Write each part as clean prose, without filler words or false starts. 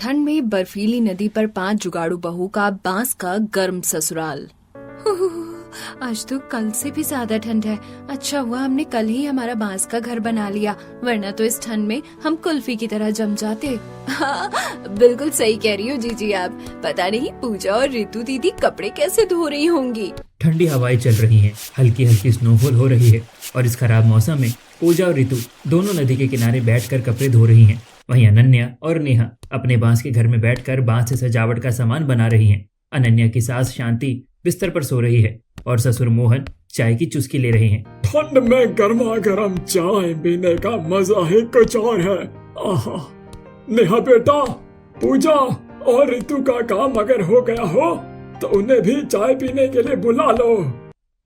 ठंड में बर्फीली नदी पर 5 जुगाड़ू बहू का बांस का गर्म ससुराल। आज तो कल से भी ज्यादा ठंड है। अच्छा हुआ हमने कल ही हमारा बांस का घर बना लिया, वरना तो इस ठंड में हम कुल्फी की तरह जम जाते। हाँ, बिल्कुल सही कह रही हो जीजी आप। पता नहीं पूजा और रितु दीदी कपड़े कैसे धो रही होंगी। ठंडी हवाएं चल रही हैं, हल्की हल्की स्नोफॉल हो रही है और इस खराब मौसम में पूजा और रितु दोनों नदी के किनारे बैठकर कपड़े धो रही हैं। वहीं अनन्या और नेहा अपने बांस के घर में बैठकर बांस से सजावट का सामान बना रही हैं। अनन्या की सास शांति बिस्तर पर सो रही है और ससुर मोहन चाय की चुस्की ले रहे हैं। ठंड में गर्मा गर्म चाय पीने का मजा ही कुछ और है। आहा, नेहा बेटा, पूजा और रितु का काम अगर हो गया हो तो उन्हें भी चाय पीने के लिए बुला लो।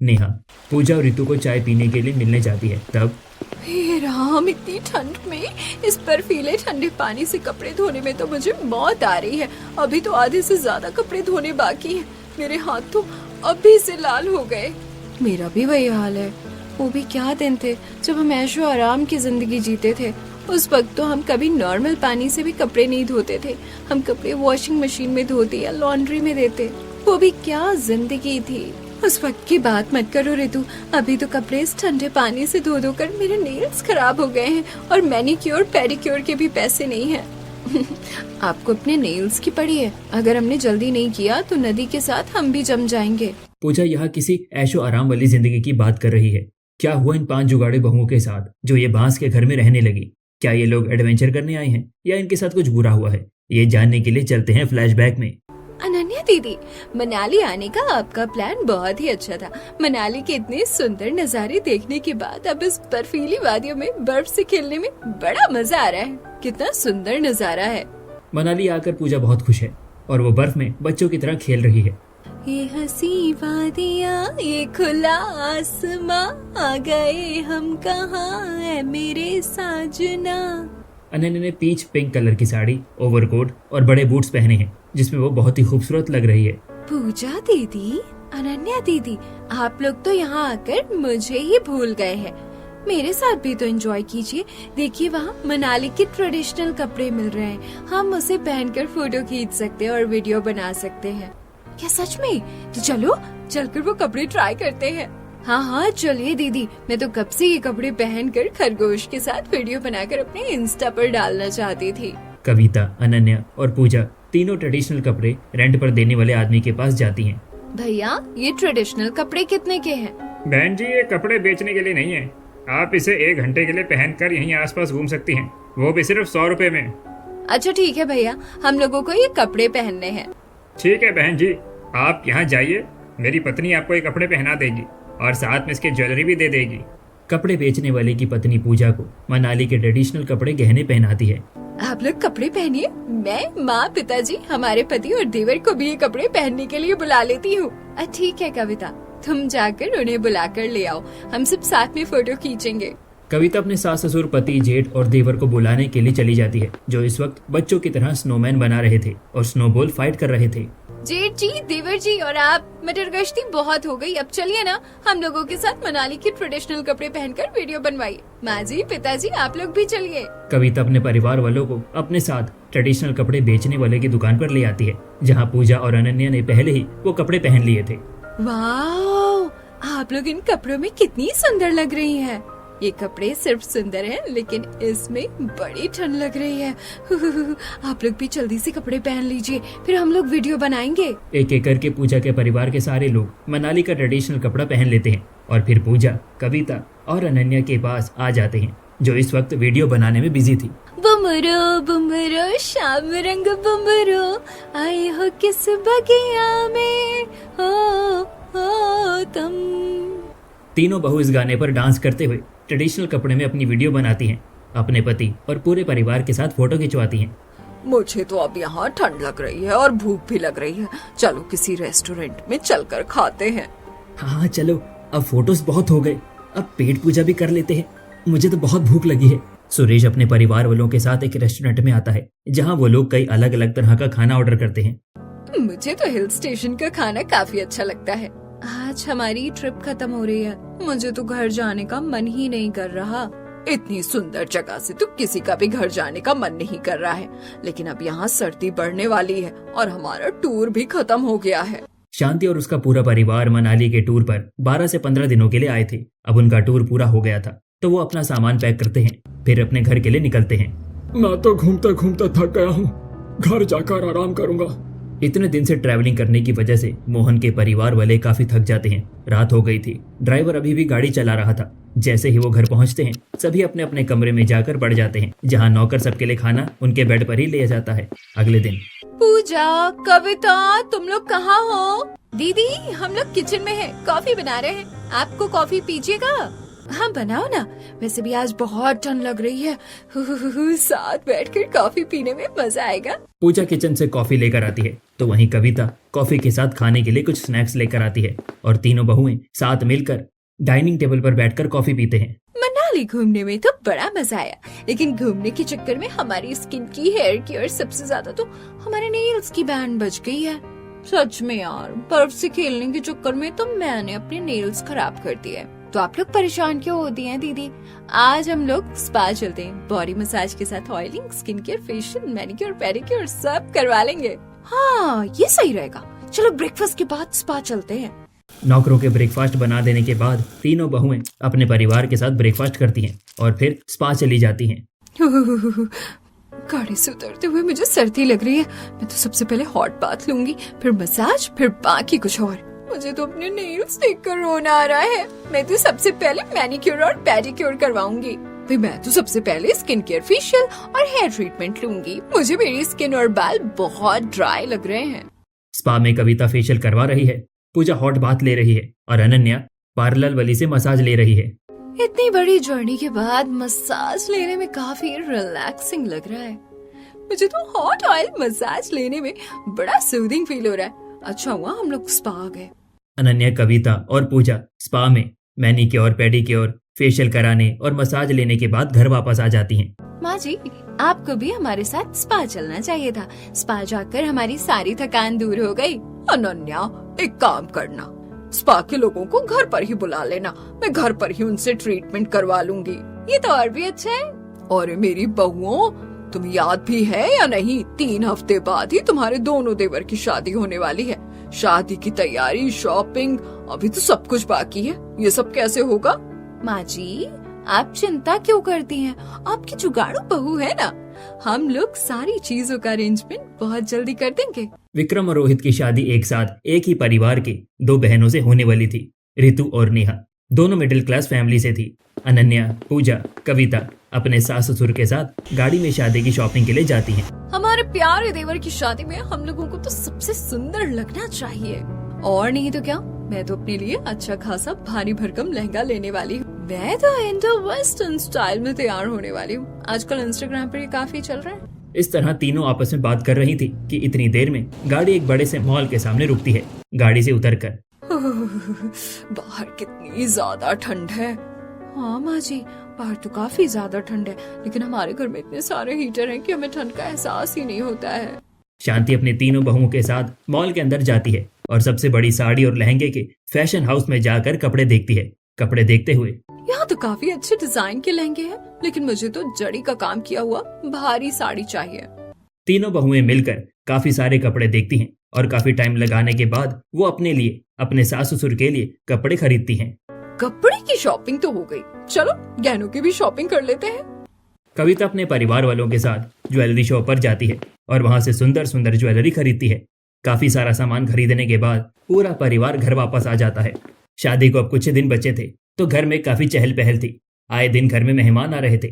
नेहा पूजा और रितु को चाय पीने के लिए मिलने जाती है। तब हे राम, इतनी ठंड में इस बर्फीले ठंडे पानी से कपड़े धोने में तो मुझे मौत आ रही है। अभी तो आधे से ज्यादा कपड़े धोने बाकी हैं। मेरे हाथ तो अभी से लाल हो गए। मेरा भी वही हाल है। वो भी क्या दिन थे जब हम ऐशो आराम की जिंदगी जीते थे। उस वक्त तो हम कभी नॉर्मल पानी से भी कपड़े नहीं धोते थे। हम कपड़े वॉशिंग मशीन में धोते या लॉन्ड्री में देते। वो भी क्या जिंदगी थी। उस वक्त की बात मत करो रितु। अभी तो कपड़े इस ठंडे पानी से धो कर मेरे नेल्स खराब हो गए हैं और मैनिक्योर पेडिक्योर के भी पैसे नहीं हैं। आपको अपने नेल्स की पड़ी है। अगर हमने जल्दी नहीं किया तो नदी के साथ हम भी जम जाएंगे। पूजा यहाँ किसी ऐशो आराम वाली जिंदगी की बात कर रही है। क्या हुआ इन 5 जुगाड़े बहुओं के साथ जो ये बांस के घर में रहने लगी? क्या ये लोग एडवेंचर करने आए हैं या इनके साथ कुछ बुरा हुआ है? ये जानने के लिए चलते हैं फ्लैशबैक में। अनन्या दीदी, मनाली आने का आपका प्लान बहुत ही अच्छा था। मनाली के इतने सुंदर नज़ारे देखने के बाद अब इस बर्फीली वादियों में बर्फ से खेलने में बड़ा मजा आ रहा है। कितना सुंदर नजारा है। मनाली आकर पूजा बहुत खुश है और वो बर्फ में बच्चों की तरह खेल रही है। ये हंसी वादियाँ, ये खुला आसमां, आ गए हम कहाँ है मेरे साजना। अनन्या ने पीच पिंक कलर की साड़ी, ओवरकोट और बड़े बूट्स पहने हैं जिसमें वो बहुत ही खूबसूरत लग रही है। पूजा दीदी, अनन्या दीदी, आप लोग तो यहाँ आकर मुझे ही भूल गए हैं। मेरे साथ भी तो एंजॉय कीजिए। देखिए वहाँ मनाली के ट्रेडिशनल कपड़े मिल रहे हैं। हम उसे पहनकर फोटो खींच सकते हैं और वीडियो बना सकते हैं। क्या सच में? तो चलो चलकर वो कपड़े ट्राई करते हैं। हाँ हाँ चलिए दीदी, मैं तो कब से ये कपड़े पहनकर खरगोश के साथ वीडियो बनाकर अपने इंस्टा पर डालना चाहती थी। कविता, अनन्या और पूजा तीनों ट्रेडिशनल कपड़े रेंट पर देने वाले आदमी के पास जाती हैं। भैया, ये ट्रेडिशनल कपड़े कितने के हैं? बहन जी, ये कपड़े बेचने के लिए नहीं है। आप इसे 1 घंटे के लिए पहनकर यहीं आसपास घूम सकती हैं, वो भी सिर्फ 100 रुपए में। अच्छा ठीक है भैया, हम लोगों को ये कपड़े पहनने हैं। ठीक है बहन जी, आप यहाँ जाइए, मेरी पत्नी आपको ये कपड़े पहना देगी और साथ में इसकी ज्वेलरी भी दे देगी। कपड़े बेचने वाले की पत्नी पूजा को मनाली के ट्रेडिशनल कपड़े गहने पहनाती है। आप लोग कपड़े पहनिए, मैं माँ, पिताजी, हमारे पति और देवर को भी ये कपड़े पहनने के लिए बुला लेती हूँ। ठीक है कविता, तुम जाकर उन्हें बुलाकर ले आओ, हम सब साथ में फोटो खींचेंगे। कविता अपने सास ससुर, पति, जेठ और देवर को बुलाने के लिए चली जाती है जो इस वक्त बच्चों की तरह स्नोमैन बना रहे थे और स्नोबॉल फाइट कर रहे थे। जेठ जी, देवर जी और आप, मटर गश्ती बहुत हो गई। अब चलिए ना, हम लोगों के साथ मनाली के ट्रेडिशनल कपड़े पहनकर वीडियो बनवाइए। माँ जी, पिताजी, आप लोग भी चलिए। कविता अपने परिवार वालों को अपने साथ ट्रेडिशनल कपड़े बेचने वाले की दुकान पर ले आती है जहाँ पूजा और अनन्या ने पहले ही वो कपड़े पहन लिए थे। वाह, आप लोग इन कपड़ों में कितनी सुंदर लग रही हैं। ये कपड़े सिर्फ सुंदर हैं, लेकिन इसमें बड़ी ठंड लग रही है। आप लोग भी जल्दी से कपड़े पहन लीजिए, फिर हम लोग वीडियो बनाएंगे। एक एक करके पूजा के परिवार के सारे लोग मनाली का ट्रेडिशनल कपड़ा पहन लेते हैं और फिर पूजा, कविता और अनन्या के पास आ जाते हैं जो इस वक्त वीडियो बनाने में बिजी थी। बुमरो बुमरो श्याम रंग बुमरो, आए हो किस बगिया में, हो तुम। तीनों बहू इस गाने पर डांस करते हुए ट्रेडिशनल कपड़े में अपनी वीडियो बनाती हैं, अपने पति और पूरे परिवार के साथ फोटो खिंचवाती हैं। मुझे तो अब यहाँ ठंड लग रही है और भूख भी लग रही है। चलो किसी रेस्टोरेंट में चलकर खाते हैं। हाँ चलो, अब फोटोज बहुत हो गए, अब पेट पूजा भी कर लेते हैं। मुझे तो बहुत भूख लगी है। सुरेश अपने परिवार वालों के साथ एक रेस्टोरेंट में आता है जहाँ वो लोग कई अलग अलग तरह का खाना ऑर्डर करते हैं। मुझे तो हिल स्टेशन का खाना काफी अच्छा लगता है। आज हमारी ट्रिप खत्म हो रही है, मुझे तो घर जाने का मन ही नहीं कर रहा। इतनी सुंदर जगह से तो किसी का भी घर जाने का मन नहीं कर रहा है, लेकिन अब यहाँ सर्दी बढ़ने वाली है और हमारा टूर भी खत्म हो गया है। शांति और उसका पूरा परिवार मनाली के टूर पर 12 से 15 दिनों के लिए आए थे। अब उनका टूर पूरा हो गया था तो वो अपना सामान पैक करते हैं, फिर अपने घर के लिए निकलते हैं। मैं तो घूमते घूमते थक गया हूँ, घर जाकर आराम करूंगा। इतने दिन से ट्रैवलिंग करने की वजह से मोहन के परिवार वाले काफी थक जाते हैं। रात हो गई थी, ड्राइवर अभी भी गाड़ी चला रहा था। जैसे ही वो घर पहुंचते हैं सभी अपने अपने कमरे में जाकर पड़ जाते हैं, जहां नौकर सबके लिए खाना उनके बेड पर ही ले जाता है। अगले दिन पूजा, कविता, तुम लोग कहाँ हो? दीदी, हम लोग किचन में हैं, कॉफी बना रहे हैं। आपको कॉफी पीजिएगा? हाँ बनाओ ना, वैसे भी आज बहुत ठंड लग रही है। साथ बैठकर कॉफी पीने में मजा आएगा। पूजा किचन से कॉफी लेकर आती है तो वहीं कविता कॉफी के साथ खाने के लिए कुछ स्नैक्स लेकर आती है और तीनों बहुएं साथ मिलकर डाइनिंग टेबल पर बैठकर कॉफी पीते हैं। मनाली घूमने में तो बड़ा मजा आया, लेकिन घूमने के चक्कर में हमारी स्किन की, हेयर की और सबसे ज्यादा तो हमारे नेल्स की बैंड बच गई है। सच में यार, बर्फ से खेलने के चक्कर में तो मैंने अपने नेल्स खराब कर दिए। तो आप लोग परेशान क्यों होती हैं दीदी? आज हम लोग स्पा चलते हैं, बॉडी मसाज के साथ oiling, skin care, facial, manicure, pedicure सब करवा लेंगे। हाँ ये सही रहेगा, चलो ब्रेकफास्ट के बाद स्पा चलते हैं। नौकरों के ब्रेकफास्ट बना देने के बाद तीनों बहुएं अपने परिवार के साथ ब्रेकफास्ट करती हैं और फिर स्पा चली जाती हैं। गाड़ी से उतरते हुए मुझे सर्दी लग रही है। मैं तो सबसे पहले हॉट बाथ लूंगी, फिर मसाज, फिर बाकी कुछ और। मुझे तो अपने नेल्स देखकर रोना आ रहा है। मैं तो सबसे पहले मैनिक्योर और पेडिक्योर करवाऊंगी। फिर मैं तो सबसे पहले स्किन केयर, फेशियल और हेयर ट्रीटमेंट लूंगी। मुझे मेरी स्किन और बाल बहुत ड्राई लग रहे हैं। स्पा में कविता फेशियल करवा रही है, पूजा हॉट बाथ ले रही है और अनन्या पार्लर वाली से मसाज ले रही है। इतनी बड़ी जर्नी के बाद मसाज लेने में काफी रिलैक्सिंग लग रहा है। मुझे तो हॉट ऑयल मसाज लेने में बड़ा सूदिंग फील हो रहा है। अच्छा हुआ हम लोग स्पा आ गए। अनन्या, कविता और पूजा स्पा में मैनिक्योर, पेडिक्योर, फेशियल कराने और मसाज लेने के बाद घर वापस आ जाती हैं। माँ जी, आपको भी हमारे साथ स्पा चलना चाहिए था। स्पा जाकर हमारी सारी थकान दूर हो गई। अनन्या, एक काम करना, स्पा के लोगों को घर पर ही बुला लेना। मैं घर पर ही उनसे ट्रीटमेंट करवा लूंगी। ये तो और भी अच्छा है। और मेरी बहुओं, तुम्हें याद भी है या नहीं, 3 हफ्ते बाद ही तुम्हारे दोनों देवर की शादी होने वाली है। शादी की तैयारी, शॉपिंग, अभी तो सब कुछ बाकी है। ये सब कैसे होगा? माँ जी, आप चिंता क्यों करती हैं? आपकी जुगाड़ू बहू है ना, हम लोग सारी चीजों का अरेंजमेंट बहुत जल्दी कर देंगे। विक्रम और रोहित की शादी एक साथ एक ही परिवार के 2 बहनों से होने वाली थी। रितु और नेहा दोनों मिडिल क्लास फैमिली से थी। अनन्या, पूजा, कविता अपने सास ससुर के साथ गाड़ी में शादी की शॉपिंग के लिए जाती हैं। हमारे प्यारे देवर की शादी में हम लोगों को तो सबसे सुंदर लगना चाहिए, और नहीं तो क्या। मैं तो अपने लिए अच्छा खासा भारी भरकम लहंगा लेने वाली हूँ। मैं तो इंडो वेस्टर्न स्टाइल में तैयार होने वाली हूँ। आजकल इंस्टाग्राम पर ये काफी चल रहा है। इस तरह तीनों आपस में बात कर रही थी कि इतनी देर में गाड़ी एक बड़े से मॉल के सामने रुकती है। गाड़ी से उतरकर बाहर कितनी ज्यादा ठंड है। हाँ माँ जी, बाहर तो काफी ज्यादा ठंड है, लेकिन हमारे घर में इतने सारे हीटर हैं कि हमें ठंड का एहसास ही नहीं होता है। शांति अपने तीनों बहुओं के साथ मॉल के अंदर जाती है और सबसे बड़ी साड़ी और लहंगे के फैशन हाउस में जाकर कपड़े देखती है। कपड़े देखते हुए, यहाँ तो काफी अच्छे डिजाइन के लहंगे हैं, लेकिन मुझे तो जड़ी का काम किया हुआ भारी साड़ी चाहिए। तीनों बहुएं मिलकर काफी सारे कपड़े देखती हैं और काफी टाइम लगाने के बाद वो अपने लिए, अपने सास ससुर के लिए कपड़े खरीदती हैं। कपड़े की शॉपिंग तो हो गई, चलो गहनों की भी शॉपिंग कर लेते हैं। कविता अपने परिवार वालों के साथ ज्वेलरी शॉप पर जाती है और वहां से सुंदर सुंदर ज्वेलरी खरीदती है। काफी सारा सामान खरीदने के बाद पूरा परिवार घर वापस आ जाता है। शादी को अब कुछ ही दिन बचे थे तो घर में काफी चहल पहल थी। आए दिन घर में मेहमान आ रहे थे।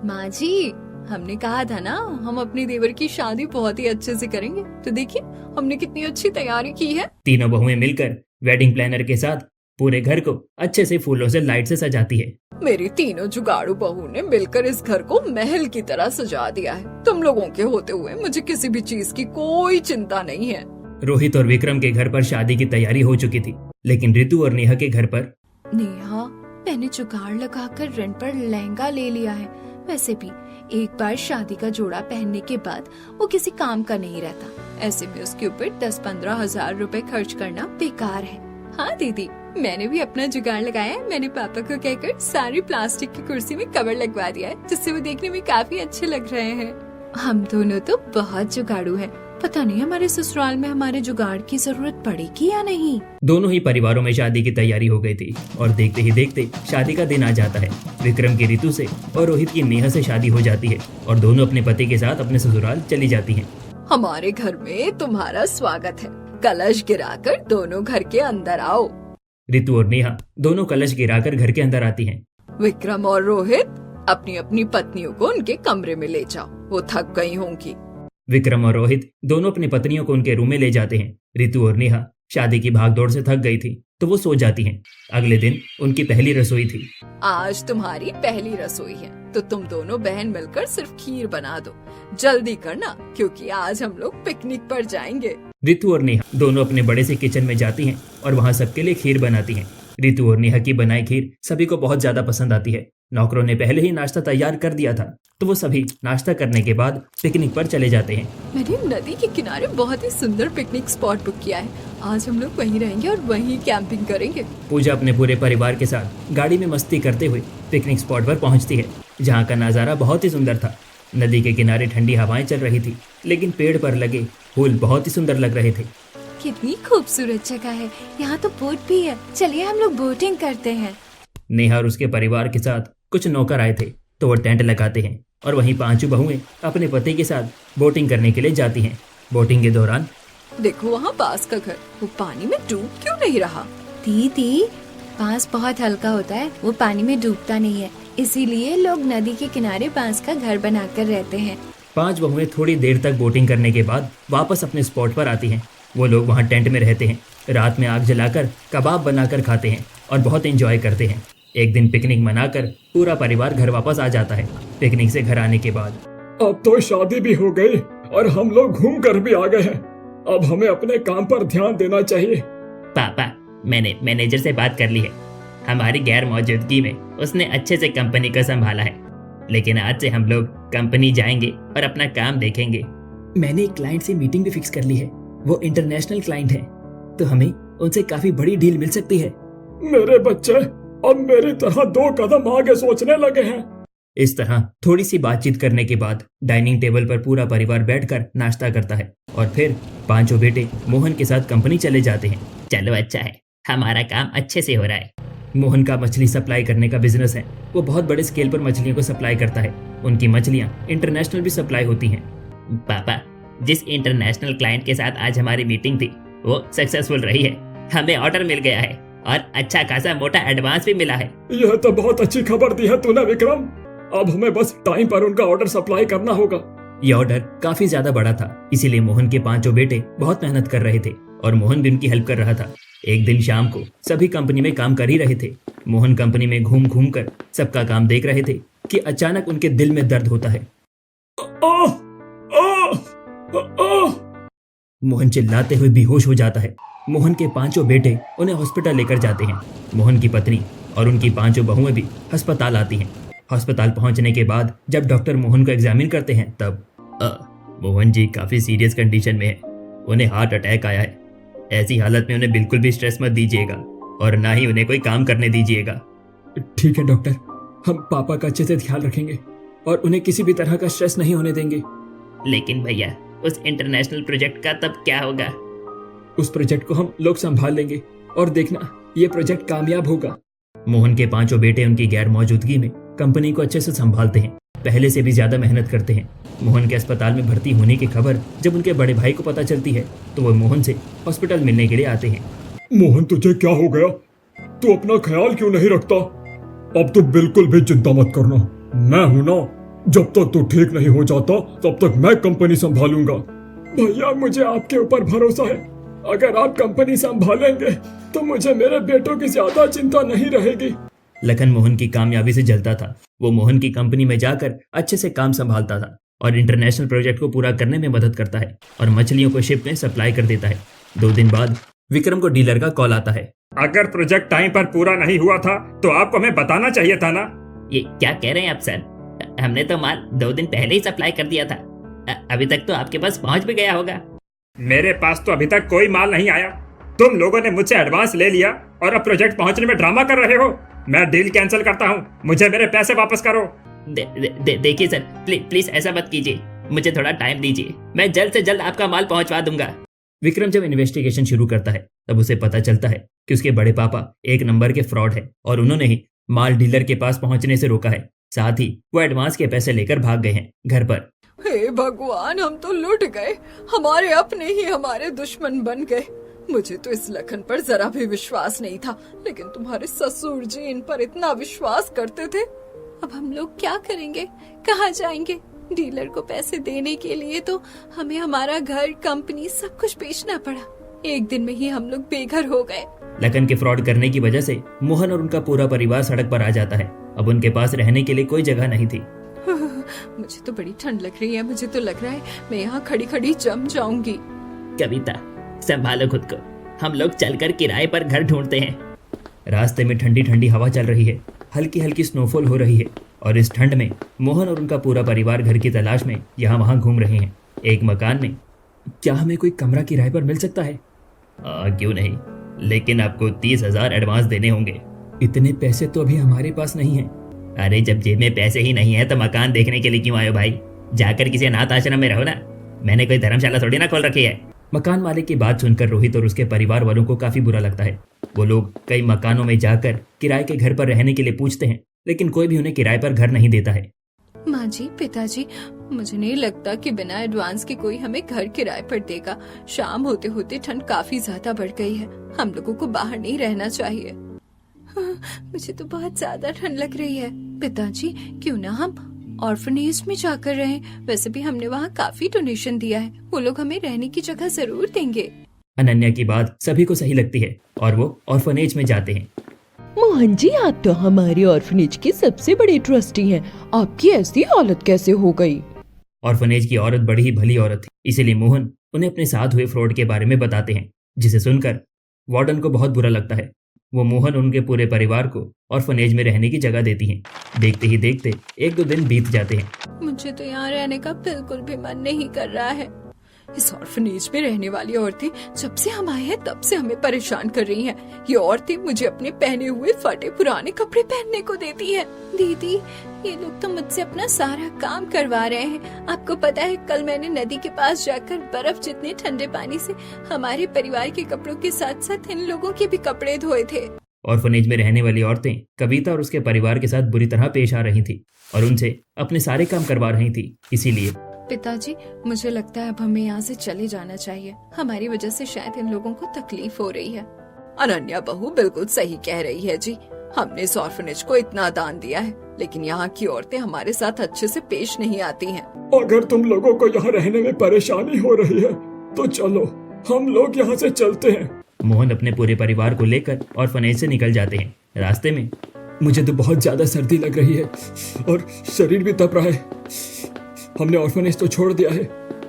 माँ जी, हमने कहा था ना, हम अपनी देवर की शादी बहुत ही अच्छे से करेंगे। तो देखिए हमने कितनी अच्छी तैयारी की है। तीनों बहुएं मिलकर वेडिंग प्लानर के साथ पूरे घर को अच्छे से फूलों से लाइट से सजाती है। मेरी तीनों जुगाड़ू बहू ने मिलकर इस घर को महल की तरह सजा दिया है। तुम लोगों के होते हुए मुझे किसी भी चीज की कोई चिंता नहीं है। रोहित और विक्रम के घर पर शादी की तैयारी हो चुकी थी, लेकिन रितु और नेहा के घर पर नेहा, मैंने जुगाड़ लगाकर रेंट पर लहंगा ले लिया है। वैसे भी एक बार शादी का जोड़ा पहनने के बाद वो किसी काम का नहीं रहता। ऐसे में उसके ऊपर 10-15 हजार रुपए खर्च करना बेकार है। हाँ दीदी, मैंने भी अपना जुगाड़ लगाया है। मैंने पापा को कहकर सारी प्लास्टिक की कुर्सी में कवर लगवा दिया है, जिससे वो देखने में काफी अच्छे लग रहे हैं। हम दोनों तो बहुत जुगाड़ू हैं। पता नहीं हमारे ससुराल में हमारे जुगाड़ की जरूरत पड़ेगी या नहीं। दोनों ही परिवारों में शादी की तैयारी हो गई थी और देखते ही देखते शादी का दिन आ जाता है। विक्रम की ऋतु से और रोहित की नेहा से शादी हो जाती है और दोनों अपने पति के साथ अपने ससुराल चली जाती हैं। हमारे घर में तुम्हारा स्वागत है। कलश गिराकर दोनों घर के अंदर आओ। ऋतु और नेहा दोनों कलश गिराकर घर के अंदर आती हैं। विक्रम और रोहित अपनी अपनी पत्नियों को उनके कमरे में ले जाओ, वो थक गई होंगी। विक्रम और रोहित दोनों अपनी पत्नियों को उनके रूम में ले जाते हैं। ऋतु और नेहा शादी की भागदौड़ से थक गई थी तो वो सो जाती हैं। अगले दिन उनकी पहली रसोई थी। आज तुम्हारी पहली रसोई है तो तुम दोनों बहन मिलकर सिर्फ खीर बना दो। जल्दी करना क्योंकि आज हम लोग पिकनिक पर जाएंगे। ऋतु और नेहा दोनों अपने बड़े से किचन में जाती हैं और वहाँ सबके लिए खीर बनाती हैं। ऋतु और नेहा की बनाई खीर सभी को बहुत ज्यादा पसंद आती है। नौकरों ने पहले ही नाश्ता तैयार कर दिया था तो वो सभी नाश्ता करने के बाद पिकनिक पर चले जाते हैं। मैंने नदी के किनारे बहुत ही सुंदर पिकनिक स्पॉट बुक किया है। आज हम लोग वहीं रहेंगे और वहीं कैंपिंग करेंगे। पूजा अपने पूरे परिवार के साथ गाड़ी में मस्ती करते हुए पिकनिक स्पॉट पर पहुंचती है, जहां का नज़ारा बहुत ही सुंदर था। नदी के किनारे ठंडी हवाएं चल रही थी, लेकिन पेड़ पर लगे फूल बहुत ही सुंदर लग रहे थे। कितनी खूबसूरत जगह है, यहाँ तो बोट भी है। चलिए हम लोग बोटिंग करते हैं। नेहा और उसके परिवार के साथ कुछ नौकर आए थे तो वो टेंट लगाते हैं और वहीं पांचों बहुएं अपने पति के साथ बोटिंग करने के लिए जाती हैं। बोटिंग के दौरान देखो वहाँ बांस का घर, वो पानी में डूब क्यों नहीं रहा? दीदी, बांस बहुत हल्का होता है, वो पानी में डूबता नहीं है, इसीलिए लोग नदी के किनारे बांस का घर बनाकर रहते हैं। पांच बहुएं थोड़ी देर तक बोटिंग करने के बाद वापस अपने स्पॉट पर आती हैं। वो लोग वहाँ टेंट में रहते हैं, रात में आग जलाकर कबाब बनाकर खाते हैं और बहुत एंजॉय करते हैं। एक दिन पिकनिक मनाकर पूरा परिवार घर वापस आ जाता है। पिकनिक से घर आने के बाद अब तो शादी भी हो गई और हम लोग घूम कर भी आ गए हैं। अब हमें अपने काम पर ध्यान देना चाहिए। पापा, मैंने मैनेजर से बात कर ली है। हमारी गैर मौजूदगी में उसने अच्छे से कंपनी को संभाला है, लेकिन आज से हम लोग कंपनी जाएंगे और अपना काम देखेंगे। मैंने एक क्लाइंट से मीटिंग भी फिक्स कर ली है। वो इंटरनेशनल क्लाइंट है तो हमें उनसे काफी बड़ी डील मिल सकती है। मेरे बच्चे अब मेरी तरह 2 कदम आगे सोचने लगे हैं। इस तरह थोड़ी सी बातचीत करने के बाद डाइनिंग टेबल पर पूरा परिवार बैठकर नाश्ता करता है और फिर पांचों बेटे मोहन के साथ कंपनी चले जाते हैं। चलो अच्छा है, हमारा काम अच्छे से हो रहा है। मोहन का मछली सप्लाई करने का बिजनेस है। वो बहुत बड़े स्केल पर मछलियों को सप्लाई करता है। उनकी मछलियाँ इंटरनेशनल भी सप्लाई होती हैं। पापा, जिस इंटरनेशनल क्लाइंट के साथ आज हमारी मीटिंग थी वो सक्सेसफुल रही है। हमें ऑर्डर मिल गया है और अच्छा खासा मोटा एडवांस भी मिला है। यह तो बहुत अच्छी खबर दी है तूने विक्रम। अब हमें बस टाइम पर उनका ऑर्डर सप्लाई करना होगा। ये ऑर्डर काफी ज्यादा बड़ा था, इसीलिए मोहन के पांचों बेटे बहुत मेहनत कर रहे थे और मोहन भी उनकी हेल्प कर रहा था। एक दिन शाम को सभी कंपनी में काम कर ही रहे थे। मोहन कंपनी में घूम घूम कर सबका काम देख रहे थे कि अचानक उनके दिल में दर्द होता है। मोहन चिल्लाते हुए बेहोश हो जाता है। मोहन के पांचों बेटे उन्हें हॉस्पिटल लेकर जाते हैं। मोहन की पत्नी और उनकी पांचों बहुएं भी अस्पताल आती हैं। अस्पताल पहुंचने के बाद जब डॉक्टर मोहन को एग्जामिन करते हैं तब मोहन जी काफी सीरियस कंडीशन में है। उन्हें हार्ट अटैक आया है। ऐसी हालत में उन्हें बिल्कुल भी स्ट्रेस मत दीजिएगा और ना ही उन्हें कोई काम करने दीजिएगा। ठीक है डॉक्टर, हम पापा का अच्छे से ख्याल रखेंगे और उन्हें किसी भी तरह का स्ट्रेस नहीं होने देंगे। लेकिन भैया, उस इंटरनेशनल प्रोजेक्ट का तब क्या होगा? उस प्रोजेक्ट को हम लोग संभाल लेंगे और देखना ये प्रोजेक्ट कामयाब होगा। मोहन के पांचों बेटे उनकी गैर मौजूदगी में कंपनी को अच्छे से संभालते हैं, पहले से भी ज्यादा मेहनत करते हैं। मोहन के अस्पताल में भर्ती होने की खबर जब उनके बड़े भाई को पता चलती है तो वो मोहन से हॉस्पिटल मिलने के लिए आते हैं। मोहन, तुझे क्या हो गया? तू अपना ख्याल क्यों नहीं रखता? अब तो बिल्कुल भी चिंता मत करना, मैं हूं ना। जब तक तू ठीक नहीं हो जाता तब तक मैं कंपनी संभालूंगा। भैया, मुझे आपके ऊपर भरोसा है। अगर आप कंपनी संभालेंगे तो मुझे मेरे बेटों की ज्यादा चिंता नहीं रहेगी। लखन मोहन की कामयाबी से जलता था। वो मोहन की कंपनी में जाकर अच्छे से काम संभालता था और इंटरनेशनल प्रोजेक्ट को पूरा करने में मदद करता है और मछलियों को शिप में सप्लाई कर देता है। 2 दिन बाद विक्रम को डीलर का कॉल आता है। अगर प्रोजेक्ट टाइम पर पूरा नहीं हुआ था तो आपको हमें बताना चाहिए था ना। ये क्या कह रहे हैं आप सर? हमने तो माल 2 दिन पहले ही सप्लाई कर दिया था। अभी तक तो आपके पास पहुंच भी गया होगा। मेरे पास तो अभी तक कोई माल नहीं आया। तुम लोगों ने मुझसे एडवांस ले लिया और अब प्रोजेक्ट पहुंचने में ड्रामा कर रहे हो। मैं डील कैंसिल करता हूँ, मुझे मेरे पैसे वापस करो। देखिए सर, प्लीज ऐसा मत कीजिए, मुझे थोड़ा टाइम दीजिए, मैं जल्द से जल्द आपका माल पहुंचवा दूंगा। विक्रम जब इन्वेस्टिगेशन शुरू करता है तब उसे पता चलता है कि उसके बड़े पापा एक नंबर के फ्रॉड है और उन्होंने ही माल डीलर के पास पहुंचने से रोका है। साथ ही वो एडवांस के पैसे लेकर भाग गए हैं घर पर। हे भगवान, हम तो लुट गए, हमारे अपने ही हमारे दुश्मन बन गए। मुझे तो इस लखन पर जरा भी विश्वास नहीं था, लेकिन तुम्हारे ससुर जी इन पर इतना विश्वास करते थे। अब हम लोग क्या करेंगे, कहाँ जाएंगे? डीलर को पैसे देने के लिए तो हमें हमारा घर, कंपनी सब कुछ बेचना पड़ा। एक दिन में ही हम लोग बेघर हो गए। लखन के फ्रॉड करने की वजह से मोहन और उनका पूरा परिवार सड़क पर आ जाता है। अब उनके पास रहने के लिए कोई जगह नहीं थी। मुझे तो बड़ी ठंड लग रही है, मुझे तो लग रहा है मैं यहाँ खड़ी खड़ी जम जाऊंगी। कविता, संभालो खुद को, हम लोग चलकर किराए पर घर ढूंढते हैं। रास्ते में ठंडी ठंडी हवा चल रही है, हल्की हल्की स्नोफॉल हो रही है और इस ठंड में मोहन और उनका पूरा परिवार घर की तलाश में यहाँ वहाँ घूम रहे हैं। एक मकान में। क्या हमें कोई कमरा किराए पर मिल सकता है? क्यों नहीं, लेकिन आपको 30,000 एडवांस देने होंगे। इतने पैसे तो अभी हमारे पास नहीं है। अरे जब जेब में पैसे ही नहीं है तो मकान देखने के लिए क्यों आए हो भाई? जाकर किसी अनाथ आश्रम में रहो ना, मैंने कोई धर्मशाला थोड़ी ना खोल रखी है। मकान मालिक की बात सुनकर रोहित और उसके परिवार वालों को काफी बुरा लगता है। वो लोग कई मकानों में जाकर किराए के घर पर रहने के लिए पूछते हैं, लेकिन कोई भी उन्हें किराए पर घर नहीं देता है। माँ जी, पिताजी, मुझे नहीं लगता कि बिना एडवांस के कोई हमें घर किराए पर देगा। शाम होते होते ठंड काफी ज्यादा बढ़ गई है, हम लोगों को बाहर नहीं रहना चाहिए। मुझे तो बहुत ज्यादा ठंड लग रही है। पिताजी, क्यों ना हम ऑर्फनेज में जाकर रहें? वैसे भी हमने वहाँ काफी डोनेशन दिया है, वो लोग हमें रहने की जगह जरूर देंगे। अनन्या की बात सभी को सही लगती है और वो ऑर्फनेज में जाते हैं। मोहन जी, आप तो हमारे ऑर्फनेज के सबसे बड़े ट्रस्टी हैं, आपकी ऐसी हालत कैसे हो गई? ऑर्फनेज की औरत बड़ी ही भली औरत थी, इसीलिए मोहन उन्हें अपने साथ हुए फ्रॉड के बारे में बताते हैं, जिसे सुनकर वार्डन को बहुत बुरा लगता है। वो मोहन और उनके पूरे परिवार को ऑर्फनेज में रहने की जगह देती हैं। देखते ही देखते 1-2 दिन बीत जाते हैं। मुझे तो यहाँ रहने का बिल्कुल भी मन नहीं कर रहा है। इस ऑर्फनेज में रहने वाली औरतें जब से हम आए हैं तब से हमें परेशान कर रही हैं। ये औरतें मुझे अपने पहने हुए फटे पुराने कपड़े पहनने को देती हैं। दीदी, ये लोग तो मुझसे अपना सारा काम करवा रहे हैं। आपको पता है, कल मैंने नदी के पास जाकर बर्फ जितने ठंडे पानी से हमारे परिवार के कपड़ों के साथ साथ इन लोगों के भी कपड़े धोए थे। ऑर्फनेज में रहने वाली औरतें कविता और उसके परिवार के साथ बुरी तरह पेश आ रही थी और उनसे अपने सारे काम करवा रही थी। इसीलिए पिताजी, मुझे लगता है अब हमें यहाँ से चले जाना चाहिए। हमारी वजह से शायद इन लोगों को तकलीफ हो रही है। अनन्या बहू बिल्कुल सही कह रही है जी। हमने इस ऑर्फनेज को इतना दान दिया है, लेकिन यहाँ की औरतें हमारे साथ अच्छे से पेश नहीं आती हैं। अगर तुम लोगों को यहाँ रहने में परेशानी हो रही है तो चलो, हम लोग यहाँ से चलते हैं। मोहन अपने पूरे परिवार को लेकर ऑर्फनेज से निकल जाते हैं। रास्ते में मुझे तो बहुत ज्यादा सर्दी लग रही है और शरीर भी तप रहा है। हमने ऑर्फनेज तो छोड़ दिया है,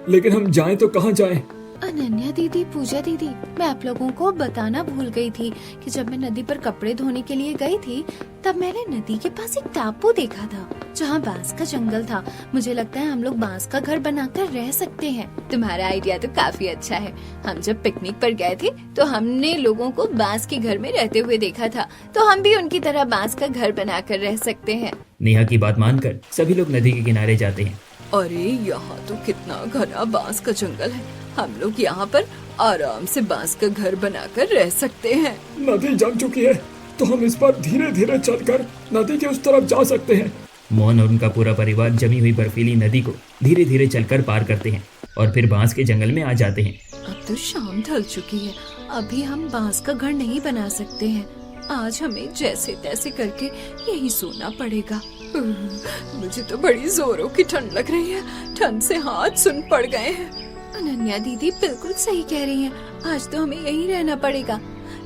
लेकिन हम जाएं तो कहाँ जाएं? अनन्या दीदी, पूजा दीदी, मैं आप लोगों को बताना भूल गई थी कि जब मैं नदी पर कपड़े धोने के लिए गई थी तब मैंने नदी के पास एक टापू देखा था जहाँ बांस का जंगल था। मुझे लगता है हम लोग बांस का घर बनाकर रह सकते हैं। तुम्हारा आइडिया तो काफी अच्छा है। हम जब पिकनिक पर गए थे तो हमने लोगों को बांस के घर में रहते हुए देखा था, तो हम भी उनकी तरह बांस का घर बनाकर रह सकते हैं। नेहा की बात मानकर सभी लोग नदी के किनारे जाते हैं। अरे यहाँ तो कितना घना बांस का जंगल है, हम लोग यहाँ पर आराम से बांस का घर बनाकर रह सकते हैं। नदी जम चुकी है तो हम इस पर धीरे धीरे चलकर नदी के उस तरफ जा सकते हैं। मोहन और उनका पूरा परिवार जमी हुई बर्फीली नदी को धीरे धीरे चलकर पार करते हैं और फिर बांस के जंगल में आ जाते हैं। अब तो शाम ढल चुकी है, अभी हम बांस का घर नहीं बना सकते हैं। आज हमें जैसे तैसे करके यहीं सोना पड़ेगा। मुझे तो बड़ी जोरों की ठंड लग रही है, ठंड से हाथ सुन पड़ गए हैं। अनन्या दीदी बिल्कुल सही कह रही हैं, आज तो हमें यहीं रहना पड़ेगा,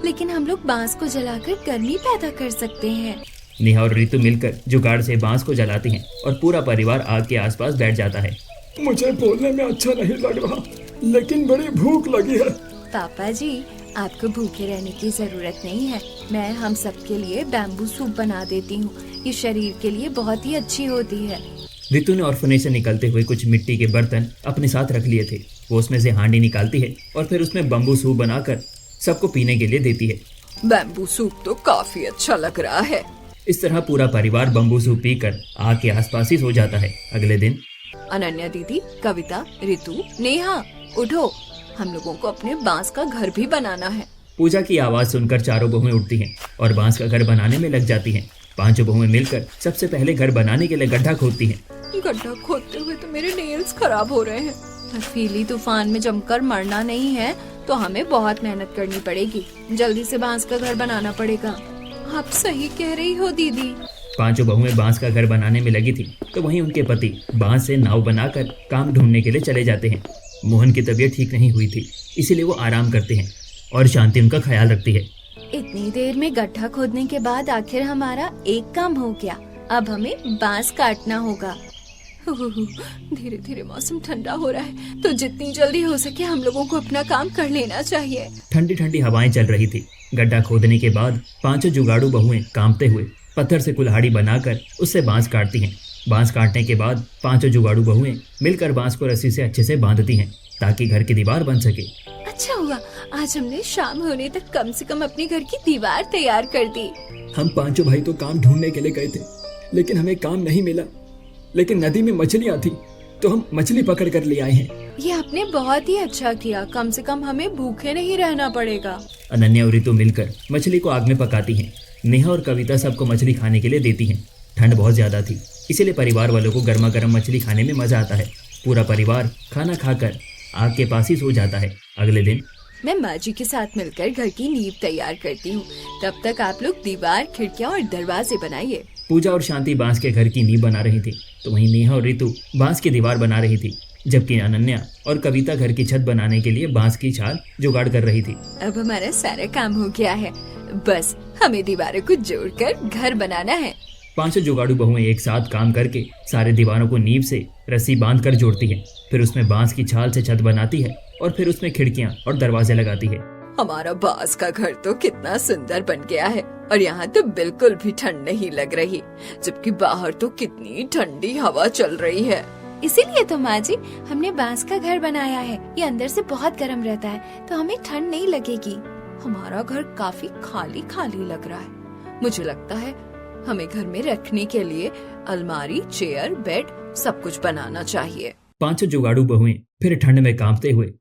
लेकिन हम लोग बांस को जलाकर गर्मी पैदा कर सकते हैं। नेहा और ऋतु मिलकर जुगाड़ से बांस को जलाती हैं और पूरा परिवार आग के आसपास बैठ जाता है। मुझे बोलने में अच्छा नहीं लग रहा, लेकिन बड़ी भूख लगी है। पापा जी, आपको भूखे रहने की जरूरत नहीं है। मैं हम सब के लिए बैम्बू सूप बना देती हूँ, ये शरीर के लिए बहुत ही अच्छी होती है। ऋतु ने ऑर्फनेज से निकलते हुए कुछ मिट्टी के बर्तन अपने साथ रख लिए थे। वो उसमें से हांडी निकालती है और फिर उसमें बम्बू सूप बनाकर सबको पीने के लिए देती है। बैम्बू सूप तो काफी अच्छा लग रहा है। इस तरह पूरा परिवार बम्बू सूप पीकर आग के आसपास ही सो जाता है। अगले दिन अनन्या दीदी, कविता, रितु, नेहा, उठो, हम लोगों को अपने बांस का घर भी बनाना है। पूजा की आवाज सुनकर चारों बहुएं उठती हैं और बांस का घर बनाने में लग जाती हैं। पांचों बहुएं मिलकर सबसे पहले घर बनाने के लिए गड्ढा खोदती हैं। गड्ढा खोदते हुए तो मेरे नेल्स खराब हो रहे हैं। बर्फीली तूफान में जमकर मरना नहीं है तो हमें बहुत मेहनत करनी पड़ेगी। जल्दी से बांस का घर बनाना पड़ेगा। आप सही कह रही हो दीदी। पांचों बहुएं बांस का घर बनाने में लगी थी तो वहीं उनके पति बांस से नाव बनाकर काम ढूंढने के लिए चले जाते हैं। मोहन की तबीयत ठीक नहीं हुई थी, इसीलिए वो आराम करते हैं और शांति उनका ख्याल रखती है। इतनी देर में गड्ढा खोदने के बाद आखिर हमारा एक काम हो गया। अब हमें बांस काटना होगा। धीरे धीरे मौसम ठंडा हो रहा है, तो जितनी जल्दी हो सके हम लोगों को अपना काम कर लेना चाहिए। ठंडी ठंडी हवाएं चल रही थी। गड्ढा खोदने के बाद पांचों जुगाड़ू बहुएं कांपते हुए पत्थर से कुल्हाड़ी बनाकर उससे बांस काटती हैं। बांस काटने के बाद पांचों जुगाड़ू बहुएं मिलकर बांस को रस्सी से अच्छे से बांधती हैं ताकि घर की दीवार बन सके। अच्छा हुआ आज हमने शाम होने तक कम से कम अपने घर की दीवार तैयार कर दी। हम पांचों भाई तो काम ढूंढने के लिए गए थे, लेकिन हमें काम नहीं मिला। लेकिन नदी में मछलियाँ थी तो हम मछली पकड़ कर ले आए हैं। ये आपने बहुत ही अच्छा किया। कम से कम हमें भूखे नहीं रहना पड़ेगा। अनन्या और रितु मिलकर मछली को आग में पकाती हैं। नेहा और कविता सबको मछली खाने के लिए देती हैं। ठंड बहुत ज्यादा थी, इसीलिए परिवार वालों को गर्मा गर्म मछली खाने में मजा आता है। पूरा परिवार खाना खाकर आग के पास ही सो जाता है। अगले दिन मैं माँ जी के साथ मिलकर घर की नींव तैयार करती हूँ। तब तक आप लोग दीवार, खिड़कियाँ और दरवाजे बनाइए। पूजा और शांति बांस के घर की नींव बना रही थी तो वहीं नेहा और रितु बांस की दीवार बना रही थी, जबकि अनन्या और कविता घर की छत बनाने के लिए बांस की छाल जुगाड़ कर रही थी। अब हमारा सारा काम हो गया है, बस हमें दीवारों को जोड़कर घर बनाना है। पांचों जुगाड़ू बहुएं एक साथ काम करके सारे दीवारों को नींव से रस्सी बांध कर जोड़ती है। फिर उसमें बांस की छाल से छत बनाती है और फिर उसमें खिड़कियां और दरवाजे लगाती है। हमारा बांस का घर तो कितना सुंदर बन गया है और यहाँ तो बिल्कुल भी ठंड नहीं लग रही, जबकि बाहर तो कितनी ठंडी हवा चल रही है। इसीलिए तो माँ जी हमने बांस का घर बनाया है। ये अंदर से बहुत गर्म रहता है तो हमें ठंड नहीं लगेगी। हमारा घर काफी खाली खाली लग रहा है। मुझे लगता है हमें घर में रखने के लिए अलमारी, चेयर, बेड सब कुछ बनाना चाहिए। पांचों जुगाड़ू बहुएं फिर ठंड में कांपते हुए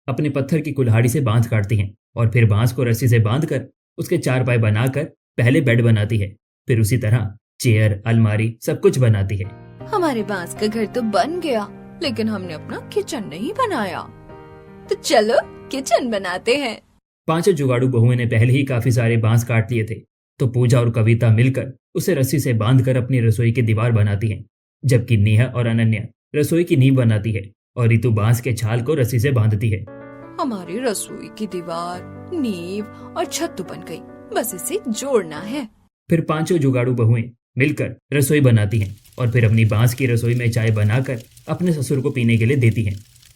अपने पत्थर की कुल्हाड़ी से बांस काटती हैं और फिर बांस को रस्सी से बांधकर उसके चार पाए बनाकर पहले बेड बनाती है। फिर उसी तरह चेयर, अलमारी सब कुछ बनाती है। हमारे बांस का घर तो बन गया, लेकिन हमने अपना किचन नहीं बनाया। तो चलो किचन बनाते हैं। पांचों जुगाड़ू बहुओं ने पहले ही काफी सारे बांस काट लिए थे तो पूजा और कविता मिलकर उसे रस्सी से बांधकर अपनी रसोई की दीवार बनाती हैं, जबकि नेहा और अनन्या रसोई की नींव बनाती है और रितु बांस के छाल को रस्सी से बांधती है। हमारी रसोई की दीवार, नींव और छत तो बन गई, बस इसे जोड़ना है। फिर पांचों जुगाड़ू बहुएं मिलकर रसोई बनाती हैं और फिर अपनी बांस की रसोई में चाय बनाकर अपने ससुर को पीने के लिए देती हैं।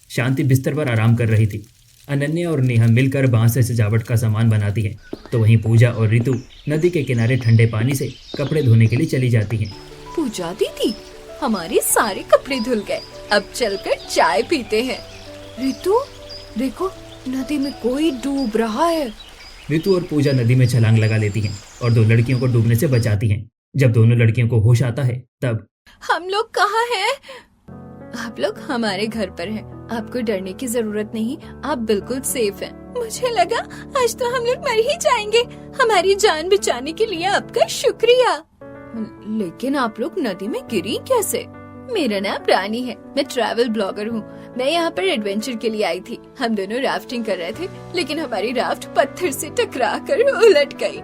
शांति बिस्तर पर आराम कर रही थी। अनन्या और नेहा मिलकर बांस से सजावट का सामान बनाती हैं तो वहीं पूजा और रितु नदी के किनारे ठंडे पानी से कपड़े धोने के लिए चली जाती हैं। पूजा दीदी, हमारे सारे कपड़े धुल गए, अब चलकर चाय पीते हैं। रितु देखो, नदी में कोई डूब रहा है। रितु और पूजा नदी में छलांग लगा लेती हैं और दो लड़कियों को डूबने से बचाती हैं। जब दोनों लड़कियों को होश आता है तब हम लोग कहाँ हैं? आप लोग हमारे घर पर हैं। आपको डरने की जरूरत नहीं, आप बिल्कुल सेफ हैं। मुझे लगा आज तो हम लोग मर ही जाएंगे। हमारी जान बचाने के लिए आपका शुक्रिया। लेकिन आप लोग नदी में गिरी कैसे? मेरा नाम रानी है, मैं ट्रैवल ब्लॉगर हूँ। मैं यहाँ पर एडवेंचर के लिए आई थी। हम दोनों राफ्टिंग कर रहे थे, लेकिन हमारी राफ्ट पत्थर से टकराकर उलट गई।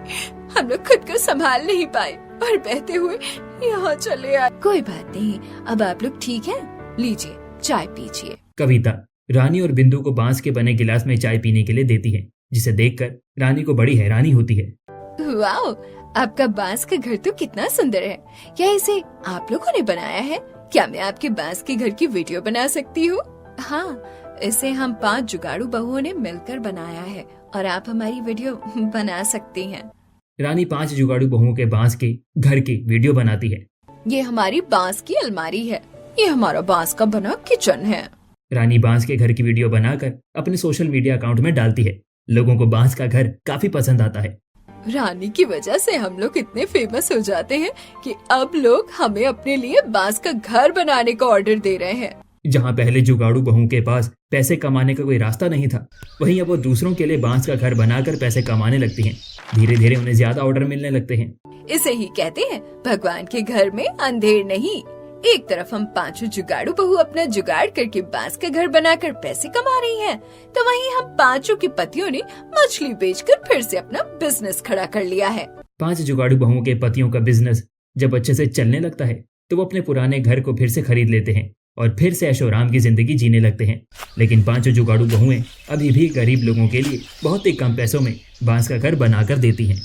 हम लोग खुद को संभाल नहीं पाए और बहते हुए यहाँ चले आए। कोई बात नहीं, अब आप लोग ठीक हैं? लीजिए चाय पीजिए। कविता रानी और बिंदु को बांस के बने गिलास में चाय पीने के लिए देती है, जिसे देखकर रानी को बड़ी हैरानी होती है। वाओ, आपका बांस का घर तो कितना सुंदर है। क्या इसे आप लोगों ने बनाया है? क्या मैं आपके बांस के घर की वीडियो बना सकती हूँ? हाँ, इसे हम 5 जुगाड़ू बहुओं ने मिलकर बनाया है और आप हमारी वीडियो बना सकती हैं। रानी 5 जुगाड़ू बहुओं के बांस के घर की वीडियो बनाती है। ये हमारी बांस की अलमारी है, ये हमारा बांस का बना किचन है। रानी बांस के घर की वीडियो बनाकर अपने सोशल मीडिया अकाउंट में डालती है लोगों को बांस का घर काफी पसंद आता है। रानी की वजह से हम लोग इतने फेमस हो जाते हैं कि अब लोग हमें अपने लिए बांस का घर बनाने का ऑर्डर दे रहे हैं। जहाँ पहले जुगाड़ू बहू के पास पैसे कमाने का कोई रास्ता नहीं था, वहीं अब वो दूसरों के लिए बांस का घर बनाकर पैसे कमाने लगती हैं। धीरे धीरे उन्हें ज्यादा ऑर्डर मिलने लगते हैं। इसे ही कहते हैं भगवान के घर में अंधेर नहीं। एक तरफ हम पांचों जुगाड़ू बहू अपना जुगाड़ करके बांस का घर बनाकर पैसे कमा रही हैं, तो वहीं हम पांचों के पतियों ने मछली बेचकर फिर से अपना बिजनेस खड़ा कर लिया है। 5 जुगाड़ू बहुओं के पतियों का बिजनेस जब अच्छे से चलने लगता है तो वो अपने पुराने घर को फिर से खरीद लेते हैं और फिर से ऐशोआराम की जिंदगी जीने लगते हैं। लेकिन 5 जुगाड़ू बहुएं अभी भी गरीब लोगों के लिए बहुत ही कम पैसों में बांस का घर बनाकर देती हैं।